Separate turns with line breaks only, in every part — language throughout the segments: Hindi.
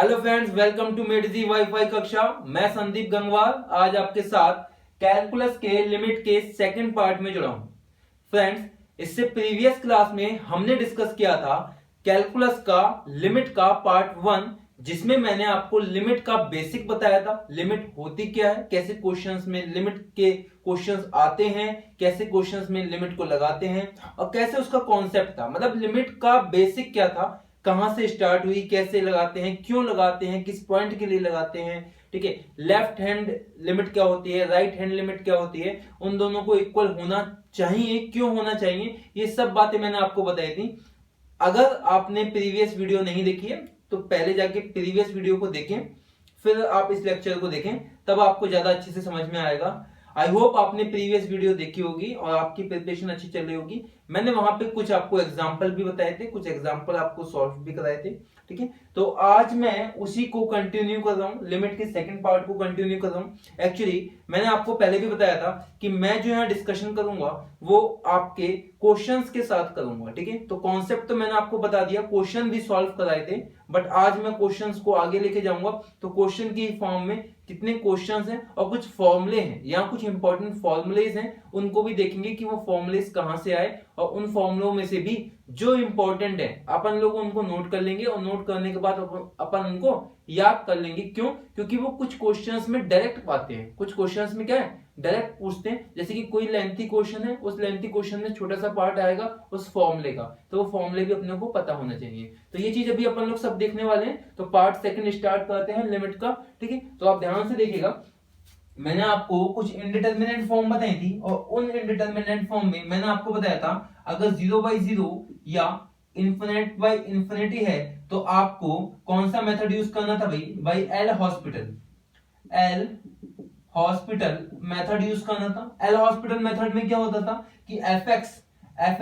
हेलो फ्रेंड्स, वेलकम टू मेडिजी वाईफाई कक्षा। मैं संदीप गंगवार आज आपके साथ कैलकुलस के लिमिट के सेकंड पार्ट में जुड़ा हूं। फ्रेंड्स, इससे प्रीवियस क्लास में हमने डिस्कस किया था कैलकुलस का लिमिट का पार्ट 1, जिसमें मैंने आपको लिमिट का बेसिक बताया था। लिमिट होती क्या है, कैसे क्वेश्चंस में लिमिट के क्वेश्चंस आते हैं, कैसे क्वेश्चंस में लिमिट को लगाते हैं और कैसे उसका कॉन्सेप्ट था। मतलब लिमिट का बेसिक क्या था, कहां से स्टार्ट हुई, कैसे लगाते हैं, क्यों लगाते हैं, किस पॉइंट के लिए लगाते हैं। ठीक है, लेफ्ट हैंड लिमिट क्या होती है, राइट हैंड लिमिट क्या होती है, उन दोनों को इक्वल होना चाहिए, क्यों होना चाहिए, ये सब बातें मैंने आपको बताई थी। अगर आपने प्रीवियस वीडियो नहीं देखी है तो पहले जाके प्रीवियस वीडियो को देखें, फिर आप इस लेक्चर को देखें, तब आपको ज्यादा अच्छे से समझ में आएगा। आई होप आपने प्रीवियस वीडियो देखी होगी और आपकी प्रिपरेशन अच्छी चल रही होगी। मैंने वहां पे कुछ आपको एग्जाम्पल भी बताए थे, कुछ एग्जाम्पल आपको सॉल्व भी कराए थे। ठीक है, तो आज मैं उसी को कंटिन्यू कर रहा हूं, लिमिट के सेकंड पार्ट को कंटिन्यू कर रहा हूं। एक्चुअली मैंने आपको पहले भी बताया था कि मैं जो यहाँ डिस्कशन करूंगा वो आपके क्वेश्चंस के साथ करूंगा। ठीक है, तो कॉन्सेप्ट तो मैंने आपको बता दिया, क्वेश्चन भी सॉल्व कराए थे, बट आज मैं क्वेश्चंस को आगे लेके जाऊंगा। तो क्वेश्चन की फॉर्म में कितने क्वेश्चंस हैं और कुछ फॉर्मूले हैं, यहाँ कुछ इंपॉर्टेंट फॉर्मूलेज हैं, उनको भी देखेंगे कि वो फॉर्मूलेज कहां से आए, और उन फॉर्मूलों में से भी जो इंपॉर्टेंट है अपन लोग उनको नोट कर लेंगे, और नोट करने के बाद अपन उनको याद कर लेंगे। क्यों? क्योंकि वो कुछ क्वेश्चंस में डायरेक्ट पाते हैं, कुछ क्वेश्चंस में क्या है, डायरेक्ट पूछते हैं। जैसे कि कोई लेंथी क्वेश्चन है, उस लेंथी क्वेश्चन में छोटा सा पार्ट आएगा उस फॉर्मूले का, तो वो फॉर्मूले भी अपने को पता होना चाहिए। तो ये चीज अभी अपन लोग सब देखने वाले हैं। तो पार्ट सेकंड स्टार्ट करते हैं लिमिट का। ठीक है, तो आप ध्यान से देखिएगा। मैंने आपको कुछ इनडिटरमिनेट फॉर्म बताई थी, और उन इनडिटरमिनेट फॉर्म में मैंने आपको बताया था अगर 0/0 या इन्फिनिट बाई इन्फिनिटी है तो आपको कौन सा मेथड यूज करना था भाई एल हॉस्पिटल मेथड यूज करना था। एल हॉस्पिटल मेथड में क्या होता था कि एफ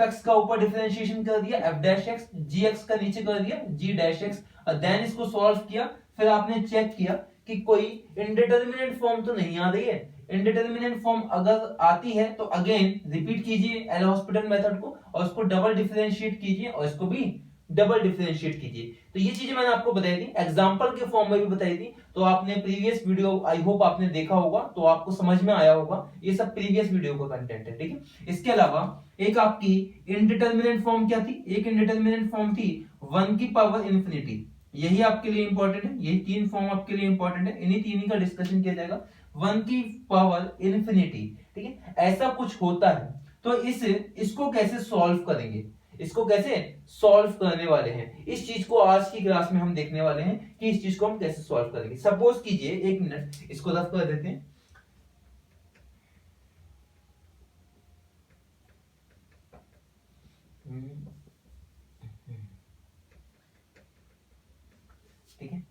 एक्स का ऊपर डिफरेंशिएशन कर दिया एफ डैश एक्स, जी एक्स का नीचे कर दिया जी डैश एक्स, और देन इसको सॉल्व किया। फिर आपने चेक किया कि कोई इनडिटरमिनेट फॉर्म तो नहीं आ रही है। इनडिटरमिनेट फॉर्म अगर आती है तो अगेन रिपीट कीजिए एल हॉस्पिटल मेथड को, और उसको डबल डिफरेंशिएट कीजिए, और इसको भी डबल डिफरेंशिएट कीजिए। तो ये चीजें मैंने आपको बताई थी, एग्जांपल के फॉर्म में भी बताई थी। तो आपने प्रीवियस वीडियो आई होप आपने देखा होगा, तो आपको समझ में आया होगा। ये सब प्रीवियस वीडियो का कंटेंट है। ठीक है, इसके अलावा एक आपकी इनडिटरमिनेट फॉर्म क्या थी, एक इनडिटरमिनेट फॉर्म थी 1 की पावर इंफिनिटी। यही आपके लिए इंपॉर्टेंट है, यही तीन फॉर्म आपके लिए इंपॉर्टेंट है, इन्हीं तीन का डिस्कशन किया जाएगा। 1 की पावर इंफिनिटी, ठीक है, ऐसा कुछ होता है। तो इसको कैसे सॉल्व करेंगे, इसको कैसे सॉल्व करने वाले हैं, इस चीज को आज की क्लास में हम देखने वाले हैं कि इस चीज को हम कैसे सॉल्व करेंगे। सपोज कीजिए, एक मिनट इसको रफ कर देते हैं। ठीक है,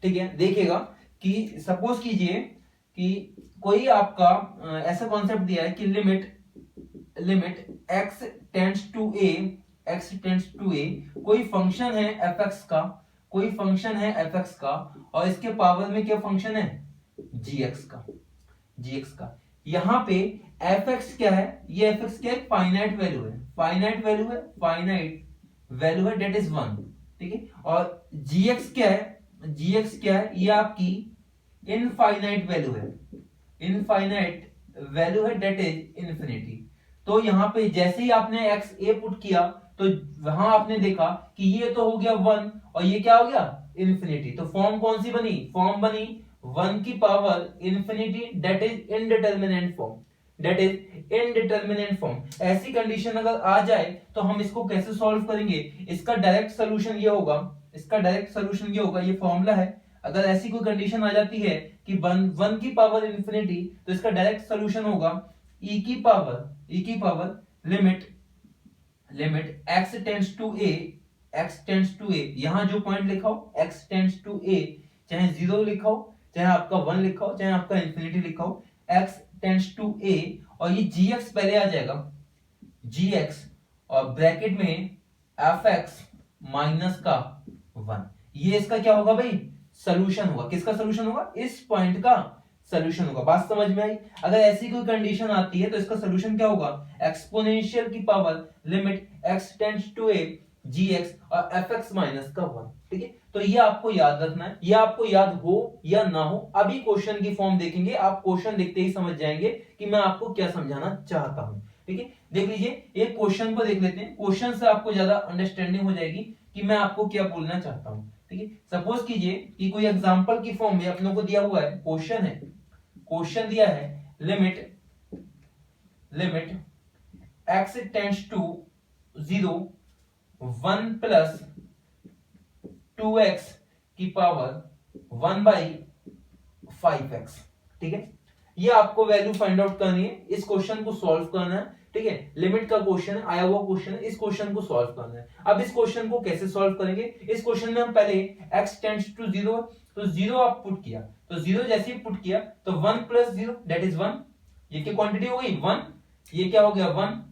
ठीक है, देखिएगा कि सपोज कीजिए कि कोई आपका ऐसा कॉन्सेप्ट दिया है कि limit x tends to a, कोई फंक्शन है f(x) का, कोई फंक्शन है f(x) का, और इसके पावर में क्या फंक्शन है gx का। यहां पे f(x) क्या है, ये f(x) क्या है, फाइनाइट वैल्यू है, डेट इज 1। ठीक है, और gx क्या है, ये आपकी इनफाइनाइट वैल्यू है, डेट इज इंफिनिटी। तो यहां पे जैसे ही आपने एक्स ए पुट किया तो वहां आपने देखा कि ये तो हो गया 1 और ये क्या हो गया इंफिनिटी। तो फॉर्म कौन सी बनी, फॉर्म बनी 1 की power infinity, that is indeterminate form. ऐसी कंडीशन अगर आ जाए तो हम इसको कैसे सॉल्व करेंगे, इसका डायरेक्ट सोल्यूशन ये होगा, ये फॉर्मूला है। अगर ऐसी कोई कंडीशन आ जाती है कि 1 की पावर इंफिनिटी, तो इसका डायरेक्ट सोल्यूशन होगा e की power limit x tends to a, यहां जो पॉइंट लिखा हो x टेंड्स टू a, चाहे 0 लिखा हो, चाहे आपका 1 लिखा हो, चाहे आपका इंफिनिटी लिखा हो, x टेंड्स टू a, और ये gx पहले आ जाएगा, gx, और ब्रैकेट में fx माइनस का 1, ये इसका क्या होगा भाई सोल्यूशन होगा। किसका सोल्यूशन होगा? इस पॉइंट का सोल्यूशन होगा। बात समझ में आई? अगर ऐसी कोई कंडीशन आती है तो इसका सोल्यूशन क्या होगा? एक्सपोनेंशियल की power limit x tends to a gx और fx माइनस का 1। ठीक है, तो ये आपको याद रखना है। ये आपको याद हो या ना हो, अभी क्वेश्चन की फॉर्म देखेंगे, आप क्वेश्चन देखते ही समझ जाएंगे कि मैं आपको क्या समझाना चाहता हूं। ठीक है, देख लीजिए, एक क्वेश्चन को देख लेते हैं। क्वेश्चन से आपको ज्यादा अंडरस्टैंडिंग हो जाएगी कि मैं आपको क्या बोलना चाहता हूं। ठीक है, सपोज कीजिए कि कोई एग्जांपल की फॉर्म में अपनों को दिया हुआ है, क्वेश्चन दिया है limit x tends to 0 1 plus 2x की पावर 1/5x। ठीक है, ये आपको वैल्यू फाइंड आउट करनी है, इस क्वेश्चन को सॉल्व करना है। ठीक है, लिमिट का क्वेश्चन आया हुआ क्वेश्चन है, इस क्वेश्चन को सॉल्व करना है। अब इस क्वेश्चन को कैसे सॉल्व करेंगे? इस क्वेश्चन में हम पहले x टेंड्स टू 0, तो 0 आप पुट किया, तो 0 जैसे ही पुट किया तो 1 प्लस 0 दैट इज 1। ये क्या क्वांटिटी हो गई? 1। ये क्या हो गया? 1।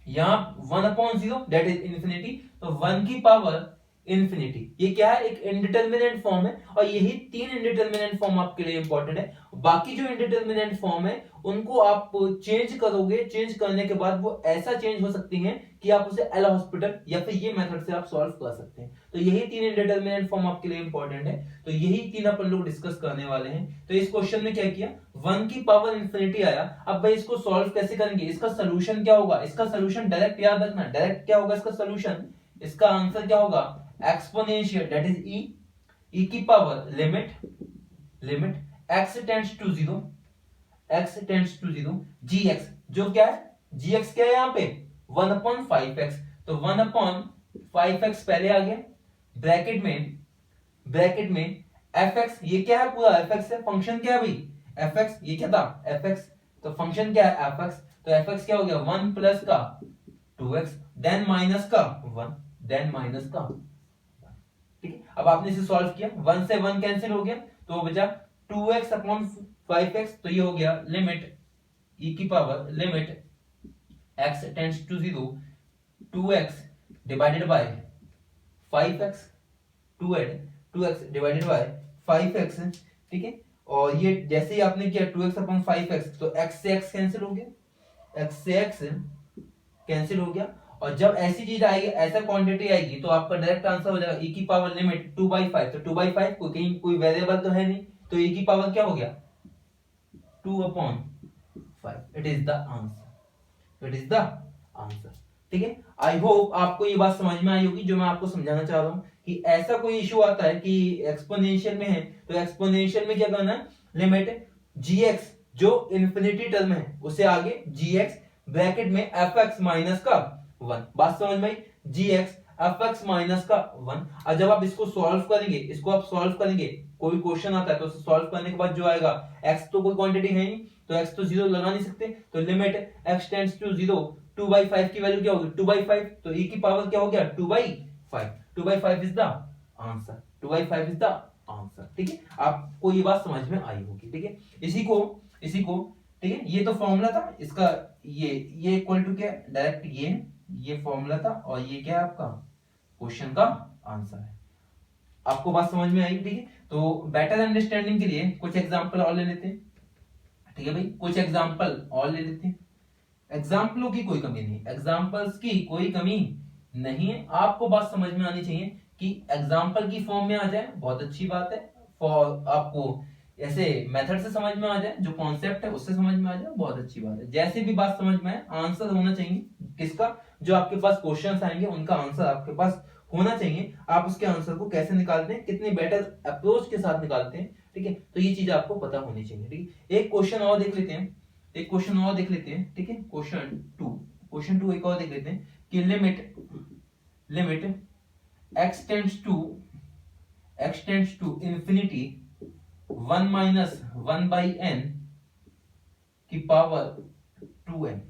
यहां 1/0 दैट इज इंफिनिटी, तो 1 की पावर इंफिनिटी। ये क्या है? एक इंडिटरमिनेंट फॉर्म है, और यही 3 इंडिटरमिनेंट फॉर्म आपके लिए इंपॉर्टेंट है। बाकी जो इंडिटरमिनेंट फॉर्म है उनको आप चेंज करोगे, चेंज करने के बाद वो ऐसा चेंज हो सकती हैं कि आप उसे एल हॉस्पिटल या फिर ये मेथड से आप सॉल्व कर सकते हैं। तो यही 3 इंडिटरमिनेंट फॉर्म आपके लिए इंपॉर्टेंट है, तो यही 3 अपन लोग डिस्कस करने वाले हैं। तो इस क्वेश्चन में क्या किया? 1 की पावर इंफिनिटी आया। अब भाई इसको सॉल्व कैसे करेंगे? इसका सोल्यूशन क्या होगा? इसका सोल्यूशन डायरेक्ट याद रखना, डायरेक्ट क्या होगा इसका सोल्यूशन? इसका आंसर क्या होगा? एक्सपोनेंशियल दैट इज e की power limit x tends to 0 gx, जो क्या है? gx क्या है यहाँ पे? 1/5x, तो 1/5x पहले आ गया, ब्रैकेट में fx, ये क्या है? पूरा fx है। फंक्शन क्या है भाई? fx, ये क्या था? fx, तो फंक्शन क्या है? fx, तो fx क्या हो गया? 1 प्लस का 2x देन माइनस का 1, देन माइनस का। ठीक है, अब आपने इसे सॉल्व किया, 1 से 1 कैंसिल हो गया, तो बचा 2x/5x, तो ये हो गया लिमिट e की power limit x tends to 0 2x divided by 5x, 2x divided by 5x। ठीक है, और ये जैसे ही आपने किया 2x/5x, तो x से x कैंसिल हो गया, x से x कैंसिल हो गया। और जब ऐसी चीज आएगी, ऐसा क्वांटिटी आएगी, तो आपका डायरेक्ट आंसर हो जाएगा e की पावर लिमिट 2/5, तो 2/5 कोई वेरिएबल तो है नहीं, तो e की पावर क्या हो गया? 2/5। It is the answer. ठीक है, आई होप आपको ये बात समझ में आई होगी जो मैं आपको समझाना चाह रहा हूं, कि ऐसा कोई इशू आता है कि एक्सपोनेंशियल में है, तो एक्सपोनेंशियल में क्या करना है? लिमिट gx जो इंफिनिटी टर्म है उसे आगे gx ब्रैकेट में fx माइनस का 1। बात समझ में आई? gx fx माइनस का 1। और जब आप इसको सॉल्व करेंगे, कोई क्वेश्चन आता है तो उसे सॉल्व करने के बाद जो आएगा, x तो कोई क्वांटिटी है नहीं, तो x तो 0 लगा नहीं सकते, तो लिमिट x टेंड्स टू 0 2/5 की वैल्यू क्या होगी? 2/5, तो e की पावर क्या हो गया? 2/5। 2/5 is the answer, 2/5 is the answer. ठीक है, आपको ये बात समझ में आई होगी। ठीक है, इसी को ठीक है, ये तो फॉर्मूला था इसका, ये इक्वल टू क्या? डायरेक्ट ये फॉर्मूला था, और ये क्या है? आपका क्वेश्चन का आंसर है। आपको बात समझ में आई? ठीक है, तो बेटर अंडरस्टैंडिंग के लिए कुछ एग्जांपल और ले लेते हैं। ठीक है भाई, कुछ एग्जांपल और ले लेते हैं। एग्जाम्पलों की कोई कमी नहीं, एग्जाम्पल्स की कोई कमी नहीं है। आपको बात समझ में आनी चाहिए कि एग्जाम्पल की फॉर्म में आ जाए, बहुत अच्छी बात है। फॉर आपको ऐसे मेथड से समझ में आ जाए, जो कॉन्सेप्ट है उससे समझ में आ जाए, बहुत अच्छी बात है। जैसे भी बात समझ में आए, आंसर होना चाहिए किसका? जो आपके पास क्वेश्चंस आएंगे उनका आंसर आपके पास होना चाहिए। आप उसके आंसर को कैसे निकालते हैं, कितने बेटर अप्रोच के साथ निकालते हैं, ठीक है, तो ये चीज आपको पता होनी चाहिए। ठीक है, एक क्वेश्चन और देख लेते हैं, ठीक है। क्वेश्चन टू एक और देख लेते हैं कि limit x tends to infinity 1 minus 1/n की पावर 2n।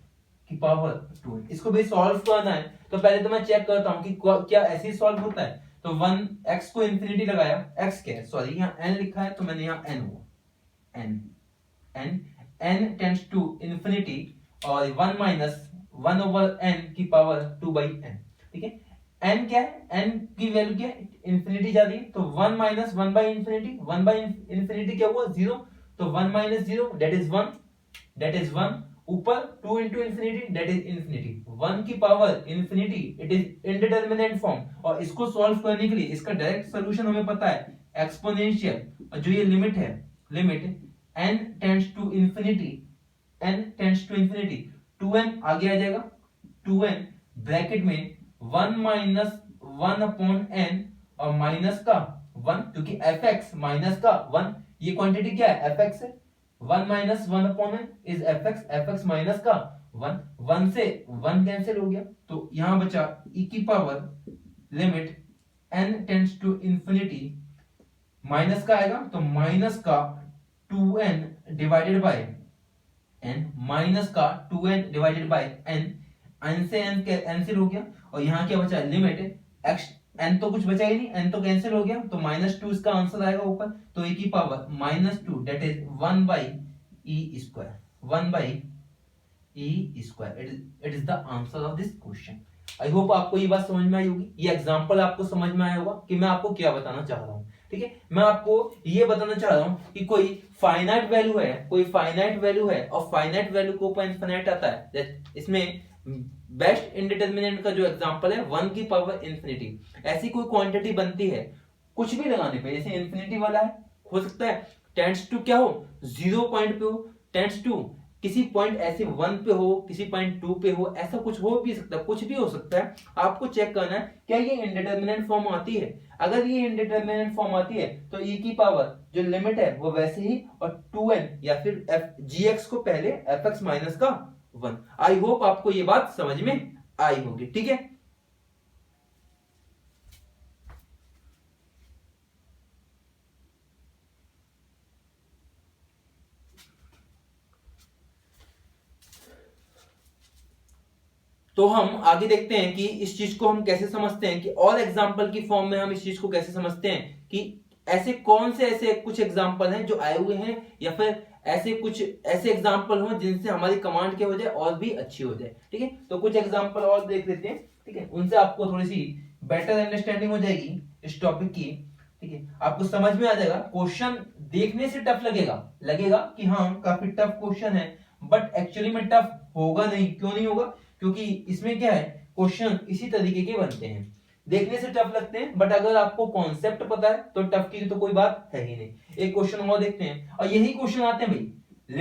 इसको भी सॉल्व करना है, तो पहले तो मैं चेक करता हूं कि क्या ऐसे ही सॉल्व होता है। तो 1 x को इंफिनिटी लगाया, x क्या है? सॉरी, यहाँ n लिखा है, तो मैंने यहाँ n हुआ, n टेंड्स टू इंफिनिटी, और 1 माइनस 1/n की पावर 2/n। ठीक है, n क्या है? n की वैल्यू क्या है? इंफिनिटी जा रही है, तो 1 minus 1 by infinity, 1 by infinity क्या हुआ 0, तो 1 minus 0 that is 1, that is 1, ऊपर 2 into infinity that is infinity, 1 की power infinity, it is indeterminate form. और इसको सॉल्व करने के लिए इसका डायरेक्ट सॉल्यूशन हमें पता है एक्सपोनेंशियल, और जो ये लिमिट है, limit n tends to infinity, n tends to infinity, 2n आगे आ जाएगा, 2n ब्रैकेट में 1 माइनस 1 अपॉन n और माइनस का 1, क्योंकि fx माइनस का 1, ये क्वांटिटी क्या है fx है, 1 minus 1 upon n is fx, fx minus का 1, 1 से 1 कैंसिल हो गया, तो यहां बचा e की power limit n tends to infinity, minus का आएगा तो माइनस का 2n divided by n, minus का 2n divided by n, n से n कैंसिल हो गया, और यहाँ क्या बचा लिमिट x, n तो कुछ बचा ही नहीं, n तो कैंसिल हो गया, तो -2 इसका आंसर आएगा ऊपर, तो e की पावर -2 that is 1 by e square, 1 by e square, it is the answer of this question. I hope आपको ये बात समझ में आई होगी, ये एग्जांपल आपको समझ में आया होगा कि मैं आपको क्या बताना चाह रहा हूँ। ठीक है, मैं आपको ये बताना चाह रहा हूँ कि कोई फाइनाइट वैल्यू है, कोई फाइनाइट वैल्यू है और फाइनाइट वैल्यू के ऊपर इनफिनिट आता है, इसमें बेस्ट इंडिटरमिनेंट का जो एग्जांपल है 1 की पावर इंफिनिटी, ऐसी कोई क्वांटिटी बनती है कुछ भी लगाने पे, जैसे इंफिनिटी वाला है, हो सकता है टेंड्स टू क्या हो 0 पॉइंट पे हो, टेंड्स टू किसी पॉइंट ऐसे 1 पे हो, किसी पॉइंट 2 पे हो, ऐसा कुछ हो भी सकता है, कुछ भी हो सकता है। आपको चेक करना है क्या ये इंडिटरमिनेंट फॉर्म आती है, अगर ये इंडिटरमिनेंट फॉर्म आती है तो e की पावर जो लिमिट है वो वैसे ही, और 2n या फिर gx को पहले fx माइनस का 1। आई होप आपको ये बात समझ में आई होगी। ठीक है, तो हम आगे देखते हैं कि इस चीज को हम कैसे समझते हैं, कि और एग्जांपल की फॉर्म में हम इस चीज को कैसे समझते हैं, कि ऐसे कौन से ऐसे कुछ एग्जांपल हैं जो आए हुए हैं, या फिर ऐसे कुछ ऐसे एग्जांपल हो जिनसे हमारी कमांड क्या हो जाए और भी अच्छी हो जाए। ठीक है, तो कुछ एग्जांपल और देख लेते हैं। ठीक है, उनसे आपको थोड़ी सी बेटर अंडरस्टैंडिंग हो जाएगी इस टॉपिक की। ठीक है, आपको समझ में आ जाएगा, क्वेश्चन देखने से टफ लगेगा कि हाँ काफी टफ क्वेश्चन है, बट एक्चुअली में टफ होगा नहीं। क्यों नहीं होगा? क्योंकि इसमें क्या है, क्वेश्चन इसी तरीके के बनते हैं, देखने से टफ लगते हैं, बट अगर आपको कॉन्सेप्ट पता है तो टफ की तो कोई बात है ही नहीं। एक क्वेश्चन और देखते हैं, और यही क्वेश्चन आते हैं भाई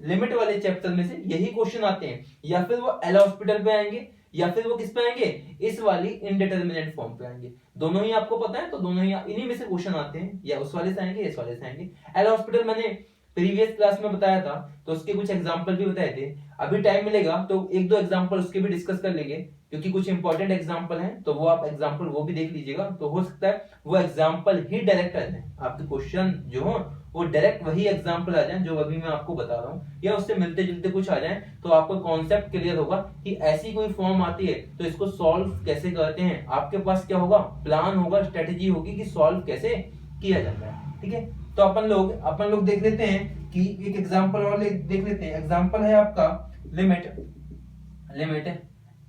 लिमिट वाले चैप्टर में से यही क्वेश्चन आते हैं, या फिर वो एल हॉस्पिटल पे आएंगे, या फिर वो किस पे आएंगे, इस वाली इनडिटरमिनेट फॉर्म पे आएंगे। दोनों ही आपको पता है, तो दोनों ही इन्हीं में से क्वेश्चन आते हैं, या उस वाले से आएंगे, इस वाले से आएंगे। एल हॉस्पिटल मैंने प्रीवियस क्लास में बताया था, तो उसके कुछ एग्जांपल भी बताए थे। अभी टाइम मिलेगा तो एक दो एग्जांपल उसके भी डिस्कस कर लेंगे, क्योंकि कुछ इंपॉर्टेंट एग्जांपल हैं, तो वो आप एग्जांपल वो भी देख लीजिएगा, तो हो सकता है वो एग्जांपल ही डायरेक्ट आ जाए, आपके क्वेश्चन जो हो वो डायरेक्ट वही एग्जांपल आ जाए जो अभी मैं आपको बता रहा हूँ, या उससे मिलते जुलते कुछ आ जाए, तो आपको कॉन्सेप्ट क्लियर होगा कि ऐसी कोई फॉर्म आती है तो इसको सॉल्व कैसे करते हैं। आपके पास क्या होगा, प्लान होगा, स्ट्रेटेजी होगी कि सॉल्व कैसे किया जाता है। ठीक है, तो अपन लोग देख लेते हैं कि एक एग्जांपल और देख लेते हैं। एग्जांपल है आपका limit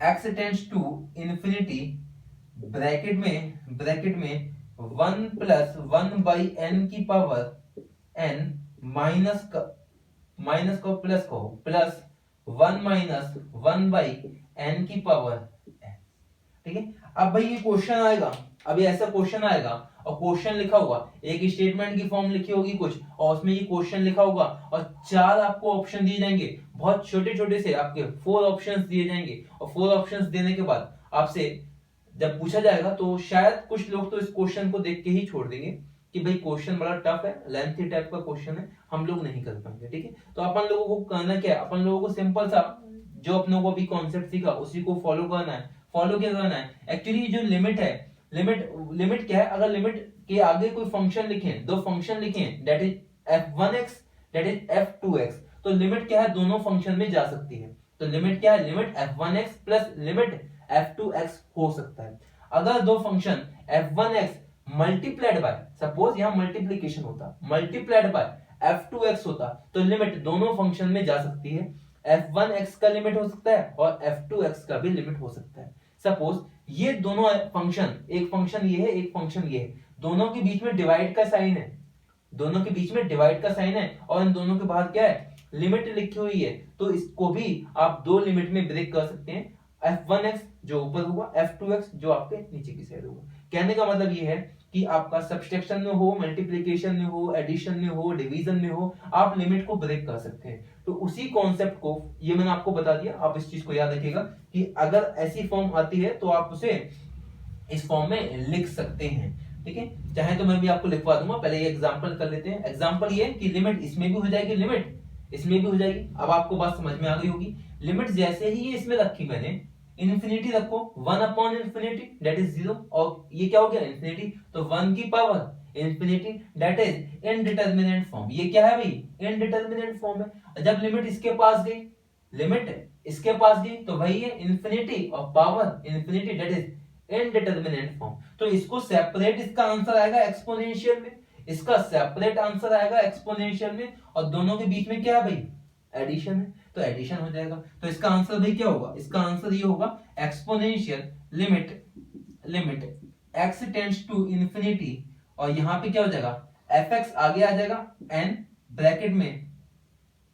x tends to infinity, bracket में 1 प्लस 1 बाई n की पावर n माइनस को प्लस को प्लस 1 माइनस 1 बाई n की पावर n। ठीक है, अब भाई ये क्वेश्चन आएगा, अभी ऐसा क्वेश्चन आएगा और क्वेश्चन लिखा होगा, एक स्टेटमेंट की फॉर्म लिखी होगी कुछ, और उसमें ये क्वेश्चन लिखा होगा, और 4 आपको ऑप्शन दिए जाएंगे, बहुत छोटे छोटे से आपके 4 ऑप्शंस दिए जाएंगे, और 4 ऑप्शंस देने के बाद आपसे जब पूछा जाएगा तो शायद कुछ लोग तो इस क्वेश्चन को देख के ही छोड़ देंगे कि भाई क्वेश्चन बड़ा टफ है, लेंथी टाइप का क्वेश्चन है, हम लोग नहीं कर पाएंगे। ठीक है, तो अपन लोगों को करना क्या है, अपन लोगों को सिंपल सा जो अपनों को अभी कॉन्सेप्ट सीखा उसी को फॉलो करना है। फॉलो क्या करना है, एक्चुअली जो लिमिट है, लिमिट क्या है, अगर लिमिट के आगे कोई फंक्शन लिखें, दो फंक्शन लिखें, that is f1x that is f2x, तो लिमिट क्या है, दोनों फंक्शन में जा सकती है। तो लिमिट क्या है, limit f1x plus limit f2x हो सकता है। अगर दो function f1x multiplied by, suppose यहां मल्टीप्लीकेशन होता, मल्टीप्लाइड बाय f2x होता, तो लिमिट दोनों फंक्शन में जा सकती है। f1x का लिमिट हो सकता है और f2x का भी लिमिट हो सकता है। सपोज ये दोनों फंक्शन, एक फंक्शन ये है, एक फंक्शन ये है, दोनों के बीच में डिवाइड का साइन है, दोनों के बीच में डिवाइड का साइन है, और इन दोनों के बाहर क्या है, लिमिट लिखी हुई है। तो इसको भी आप दो लिमिट में ब्रेक कर सकते हैं, f1x जो ऊपर होगा, f2x जो आपके नीचे की साइड होगा। कहने का मतलब ये है कि आपका सब्सट्रैक्शन में हो, मल्टीप्लिकेशन में हो, एडिशन में हो, डिवीजन में हो, आप लिमिट को ब्रेक कर सकते हैं। तो उसी कॉन्सेप्ट को ये मैंने आपको बता दिया, आप इस चीज को याद रखिएगा कि अगर ऐसी फॉर्म आती है तो आप उसे इस फॉर्म में लिख सकते हैं। ठीक है, चाहे तो मैं भी आपको लिखवा दूंगा, पहले ये एग्जांपल कर लेते हैं। एग्जांपल ये कि लिमिट इसमें भी हो जाएगी, लिमिट इसमें भी हो जाएगी। अब आपको बात समझ में आ गई होगी। लिमिट जैसे ही ये इसमें रखी मैंने, इन्फिनिटी रखो, 1/इन्फिनिटी दैट इज 0, और ये क्या हो गया, इन्फिनिटी, तो 1 की power infinity that is indeterminate form. ये क्या है भाई, इनडिटरमिनेट फॉर्म है। जब लिमिट इसके पास गई, लिमिट इसके पास गई, तो वही है इन्फिनिटी और power infinity that is indeterminate form. तो इसको सेपरेट, इसका आंसर आएगा एक्सपोनेंशियल में, इसका सेपरेट आंसर आएगा एक्सपोनेंशियल में, और दोनों के बीच में क्या है भाई, एडिशन है, तो एडिशन हो जाएगा। तो इसका आंसर भाई क्या होगा, इसका आंसर ये होगा exponential limit x tends to infinity, और यहां पे क्या हो जाएगा, fx आगे आ जाएगा, n ब्रैकेट में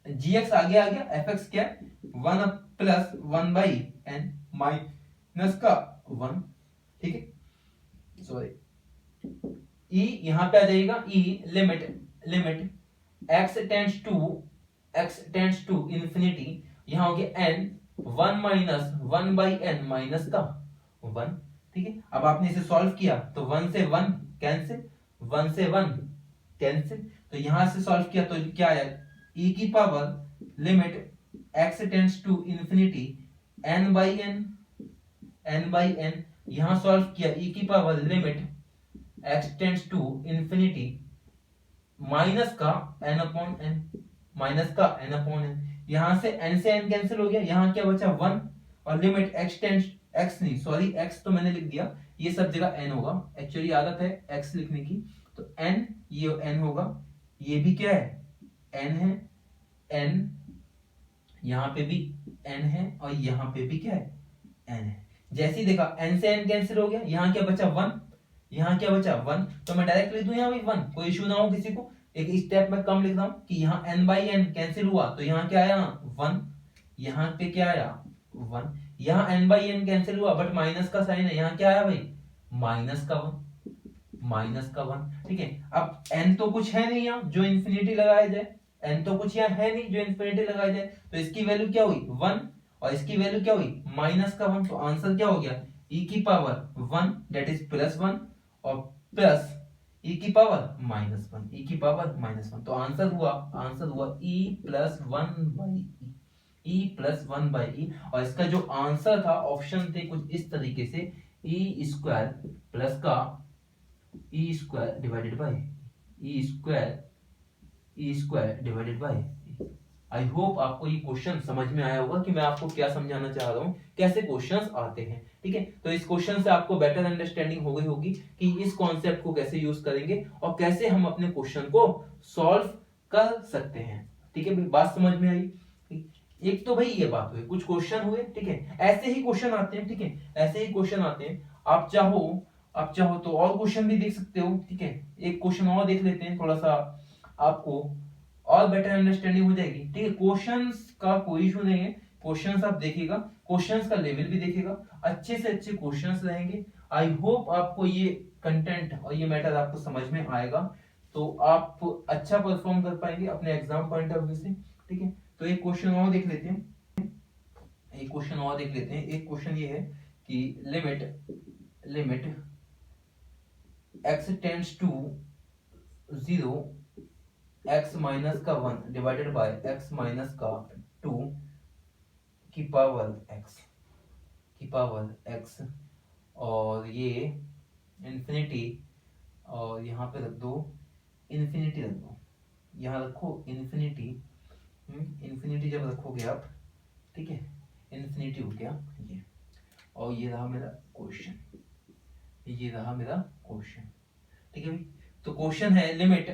gx आगे आ गया, fx क्या 1 प्लस 1/n माइनस का 1, ठीक है, सॉरी, e यहां पे आ जाएगा, e limit x tends to infinity, यहां हो गया n 1 माइनस 1/n माइनस का 1, ठीक है। अब आपने इसे सॉल्व किया तो 1 से 1 कैंसिल, 1 से 1 कैंसिल, तो यहां से सॉल्व किया तो क्या आया, e की power limit x tends to infinity n/n, यहां सॉल्व किया e की power limit x tends to infinity minus का n/n, माइनस का n/n, यहां से n कैंसिल हो गया, यहां क्या बचा 1, और लिमिट x नहीं, सॉरी x तो मैंने लिख दिया, ये सब जगह n होगा, एक्चुअली आदत है x लिखने की, तो n, ये n होगा, ये भी क्या है n है, n यहां पे भी n है, और यहां पे भी क्या है n है। जैसे ही देखा n से n कैंसिल हो गया, यहां क्या बचा 1, यहां क्या बचा 1, तो मैं डायरेक्ट लिख दूं यहां भी 1, कोई इशू ना हो किसी को। एक स्टेप में कम लिख रहा हूं कि यहाँ n/n कैंसिल हुआ, तो यहाँ क्या आया 1, यहाँ पे क्या आया 1, यहाँ n/n कैंसिल हुआ बट माइनस का साइन है, यहाँ क्या आया भाई माइनस का 1, ठीक है। अब n तो कुछ है नहीं यहाँ जो इन्फिनिटी लगाया जाए, n तो कुछ यहाँ है नहीं जो इन्फिनिटी लगाया जाए, तो इसकी वैल्यू क्या हुई 1, और इसकी वैल्यू क्या हुई माइनस का 1, तो आंसर क्या हो गया e की पावर 1 दैट इज +1 और प्लस e की पावर -1, e की पावर -1, तो आंसर हुआ e + 1/e, और इसका जो आंसर था ऑप्शन थे कुछ इस तरीके से, e² प्लस का e² divided by e² divided by. I hope आपको ये क्वेश्चन समझ में आया होगा कि मैं आपको क्या समझाना चाह रहा हूँ, कैसे क्वेश्चंस आते हैं, ठीक है। तो इस क्वेश्चन से आपको बेटर अंडरस्टैंडिंग हो गई होगी कि इस कॉन्सेप्ट को कैसे यूज करेंगे और कैसे हम अपने क्वेश्चन को सॉल्व कर सकते हैं, ठीक है। बात समझ में आई। एक तो भाई ये बात हुई, कुछ क्वेश्चन हुए, ठीक है, ऐसे ही क्वेश्चन आते हैं, ठीक है, ऐसे ही क्वेश्चन आते हैं। आप चाहो तो और क्वेश्चन भी देख सकते हो, ठीक है। एक क्वेश्चन और देख लेते हैं, थोड़ा सा आपको और बेटर अंडरस्टैंडिंग हो जाएगी, ठीक है। क्वेश्चंस का कोई इशू नहीं है, क्वेश्चंस आप देखिएगा, क्वेश्चंस का लेवल भी देखिएगा, अच्छे से अच्छे क्वेश्चंस रहेंगे। आई होप आपको ये कंटेंट और ये मैटर आपको समझ में आएगा, तो आप अच्छा परफॉर्म कर पाएंगे अपने एग्जाम पॉइंट ऑफ व्यू से, ठीक है। तो एक क्वेश्चन और देख लेते हैं, एक क्वेश्चन ये है कि limit x tends to 0 x minus का 1 डिवाइडेड बाय x माइनस का 2 की पावर x, और ये इंफिनिटी, और यहाँ पे रख दो इंफिनिटी, यहाँ रखो इंफिनिटी, जब रखोगे आप, ठीक है, इंफिनिटी हो गया ये, और ये रहा मेरा क्वेश्चन, ठीक है भाई। तो क्वेश्चन है limit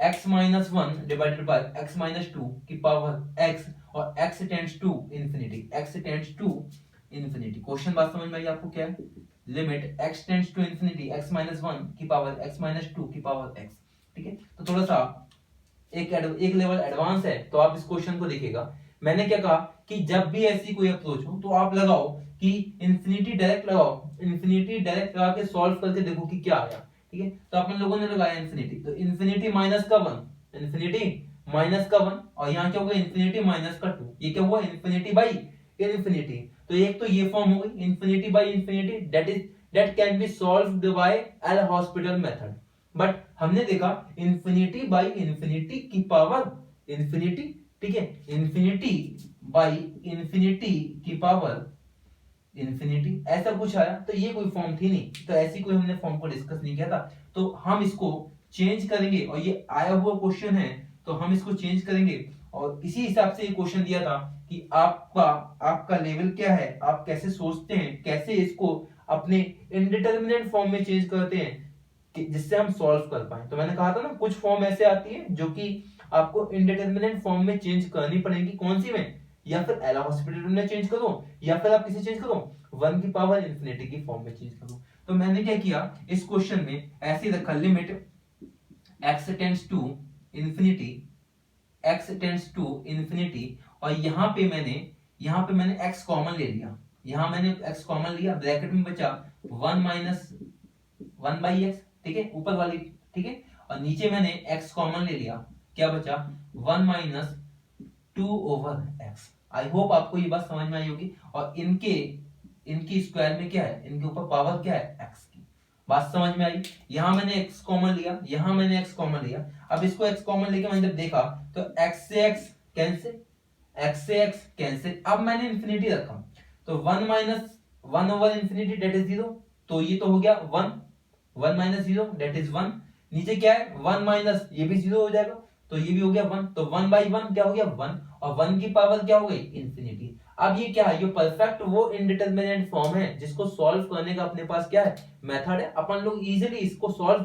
x minus 1 divided by x minus 2 की पावर x, और x tends to infinity, x tends to infinity. Question बात समझ में आई आपको क्या है? Limit x tends to infinity x minus 1 की पावर x माइनस 2 की पावर x। ठीक है, तो थोड़ा सा एक लेवल एडवांस है, तो आप इस क्वेश्चन को देखिएगा। मैंने क्या कहा कि जब भी ऐसी कोई अप्रोच हो तो आप लगाओ कि इंफिनिटी डायरेक्ट लगाओ, इंफिनिटी डायरेक्ट लगा के सॉल्व करके देखो कि क्या आया। ठीक है, तो अपन लोगों ने लगाया इंफिनिटी, तो इंफिनिटी माइनस का 1, इंफिनिटी माइनस का 1, और यहाँ क्या होगा इंफिनिटी माइनस का 2। ये क्या हुआ? Infinity by infinity. तो एक तो ये फॉर्म हो गई infinity by infinity, that can be solved by L hospital method. But हमने देखा इंफिनिटी बाई इंफिनिटी की पावर इंफिनिटी, ठीक है, इंफिनिटी बाई इंफिनिटी की पावर इंफिनिटी, ऐसा कुछ आया। तो ये कोई फॉर्म थी नहीं, तो ऐसी कोई हमने फॉर्म को डिस्कस नहीं किया था। तो हम इसको चेंज करेंगे, और ये आया हुआ क्वेश्चन है तो हम इसको चेंज करेंगे, और इसी हिसाब से ये क्वेश्चन दिया था कि आपका लेवल क्या है, आप कैसे सोचते हैं, कैसे इसको अपने इनडिटरमिनेट फॉर्म में चेंज करते हैं जिससे हम सॉल्व कर पाए। तो मैंने कहा था ना कुछ फॉर्म ऐसे आती है जो कि आपको इनडिटरमिनेट फॉर्म में चेंज करनी पड़ेगी। कौन सी में? या फिर एल हॉस्पिटल में चेंज करो, या फिर आप किसे चेंज करो, 1 की पावर इंफिनिटी की फॉर्म में चेंज करो। तो मैंने क्या किया इस क्वेश्चन में, ऐसे रखा limit x tends to infinity, x tends to infinity, और यहाँ पे मैंने x कॉमन ले लिया, यहाँ मैंने x कॉमन लिया, ब्रैकेट में बचा 1 माइनस 1 बाई एक्स, ठीक है, ऊपर वाली, ठीक है, और नीचे मैंने x कॉमन ले लिया, क्या बचा 1 माइनस 2 ओवर एक्स। आई होप आपको ये बात समझ में आई होगी। और इनकी स्क्वायर में क्या है, इनके ऊपर पावर क्या है x की, बात समझ में आई। यहां मैंने x कॉमन लिया, यहां मैंने x कॉमन लिया। अब इसको x कॉमन लेके मैंने जब देखा तो x से x कैंसिल, x से x कैंसिल। अब मैंने इंफिनिटी रखा तो 1 minus 1 over infinity that is 0, तो ये तो हो गया 1 माइनस 0 दैट इज 1। नीचे क्या है 1 माइनस, ये भी 0 हो जाएगा, तो ये भी हो गया 1, तो 1 बाई 1 क्या हो गया 1, और 1 की पावर क्या हो गई इंफिनिटी। अब ये क्या है, ये परफेक्ट वो इनडिटरमिनेट फॉर्म है जिसको सॉल्व करने का अपने पास क्या है मेथड है, अपन लोग इजीली इसको सॉल्व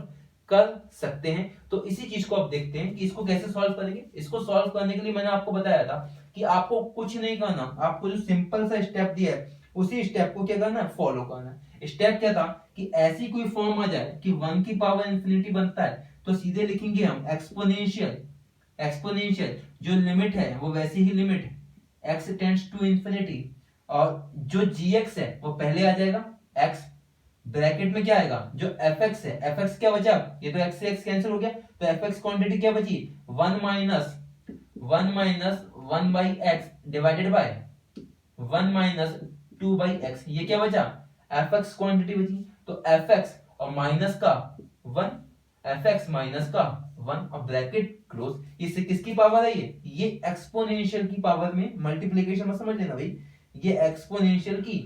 कर सकते हैं। तो इसी चीज को आप देखते हैं कि इसको कैसे सॉल्व करेंगे। इसको सॉल्व करने के लिए मैंने आपको बताया था कि आपको कुछ नहीं करना, आपको जो सिंपल सा स्टेप दिया है उसी स्टेप को क्या करना है, फॉलो करना है। स्टेप क्या था कि ऐसी कोई फॉर्म आ जाए कि 1 की पावर इंफिनिटी बनता है, तो सीधे लिखेंगे हम एक्सपोनेंशियल जो लिमिट है वो वैसी ही limit x tends to infinity, और जो gx है वो पहले आ जाएगा, x ब्रैकेट में क्या आएगा, जो fx है, fx क्या बचा, ये तो x से x कैंसिल हो गया, तो fx क्वांटिटी क्या बची 1 minus 1 by x divided bye 1 minus 2 by x, ये क्या बचा fx क्वांटिटी बची। तो fx और माइनस का 1, fx माइनस का 1 और ब्रैकेट क्लोज। इससे किसकी पावर है, ये एक्सपोनेंशियल की पावर में, मल्टीप्लिकेशन में समझ लेना भाई, ये एक्सपोनेंशियल की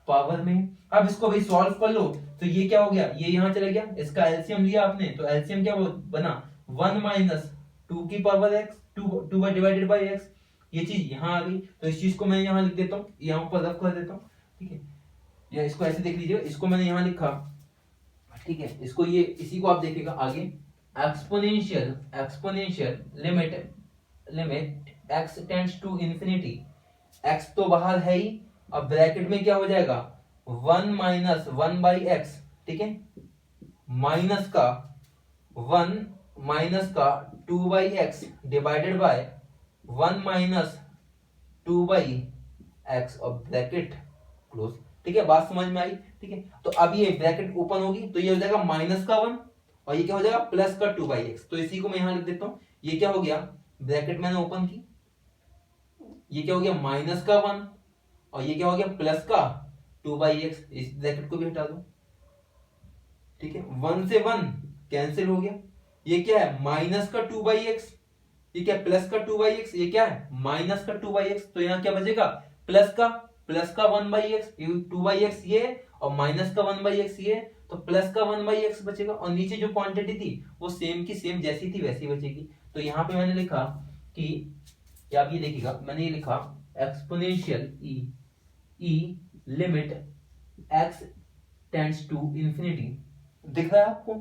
पावर में। अब इसको भाई सॉल्व कर लो, तो ये क्या हो गया, ये यहां चला गया, इसका एलसीएम लिया आपने, तो एलसीएम क्या बना 1 माइनस 2 की power x, 2 by divided by x, ये चीज यहां आ गई। तो इस चीज को मैं यहां लिख देता हूं, यहां ऊपर रफ कर देता हूं, ठीक है, या इसको ऐसे देख लीजिए, इसको मैंने यहां लिखा, ठीक है, इसको ये इसी को आप देखिएगा आगे, exponential limit x tends to infinity, x तो बाहर है ही, अब ब्रैकेट में क्या हो जाएगा 1 माइनस 1 बाई एक्स, ठीक है, माइनस का 1 माइनस का 2 by x divided by 1 minus 2 by x और ब्रैकेट क्लोज। ठीक है, बात समझ में आई। ठीक है, तो अब ये ब्रैकेट ओपन होगी तो ये हो जाएगा माइनस का 1, और ये क्या हो जाएगा प्लस का 2 बाई एक्स। तो इसी को मैं यहां लिख देता हूं, ये क्या हो गया, ब्रैकेट मैंने ओपन की, ये क्या हो गया माइनस का 1, और ये क्या हो गया प्लस का 2 बाई एक्स। इस ब्रैकेट को भी हटा दो, ठीक है, 1 से 1 कैंसिल हो गया, ये क्या है माइनस का 2 बाई एक्स, ये क्या प्लस का 2 बाई एक्स, ये क्या है माइनस का 2 बाई एक्स। तो यहाँ क्या बचेगा प्लस का 1 बाई एक्स, 2 बाई एक्स ये, और माइनस का 1 बाई एक्स ये, तो प्लस का 1 बाई एक्स बचेगा, और नीचे जो क्वांटिटी थी वो सेम की सेम जैसी थी वैसी बचेगी। तो यहाँ पे मैंने लिखा कि, आप ये देखिएगा, मैंने ये लिखा exponential e limit x tends to infinity, दिख रहा है आपको,